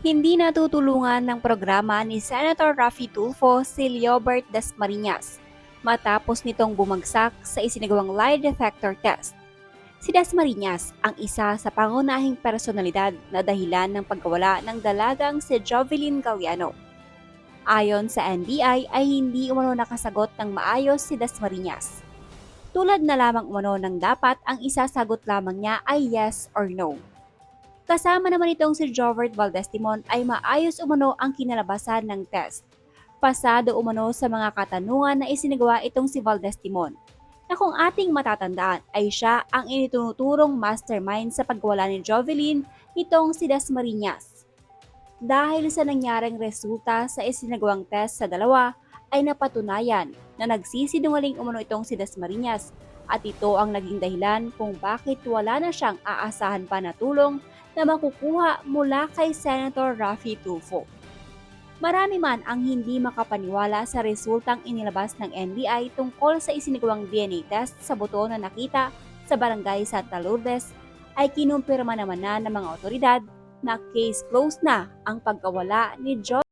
Hindi natutulungan ng programa ni Senator Raffy Tulfo si Leobert Dasmariñas matapos nitong bumagsak sa isinagawang lie detector test. Si Dasmariñas ang isa sa pangunahing personalidad na dahilan ng pagkawala ng dalagang si Jovelyn Galliano. Ayon sa NBI ay hindi umano nakasagot ng maayos si Dasmariñas. Tulad na lamang umano ng dapat ang isasagot lamang niya ay yes or no. Kasama naman itong si Jovert Valdez-Timon ay maayos umano ang kinalabasan ng test. Pasado umano sa mga katanungan na isinagawa itong si Valdez-Timon, na kung ating matatandaan ay siya ang ininuturong mastermind sa pagwala ni Jovelyn nitong si Dasmariñas. Dahil sa nangyaring resulta sa isinagawang test sa dalawa, ay napatunayan na nagsisinungaling umano itong si Dasmariñas at ito ang naging dahilan kung bakit wala na siyang aasahan pa na tulong na makukuha mula kay Senator Raffy Tulfo. Marami man ang hindi makapaniwala sa resultang inilabas ng NBI tungkol sa isinagawang DNA test sa buto na nakita sa Barangay Santa Lourdes ay kinumpirma naman na ng mga otoridad na case closed na ang pagkawala ni John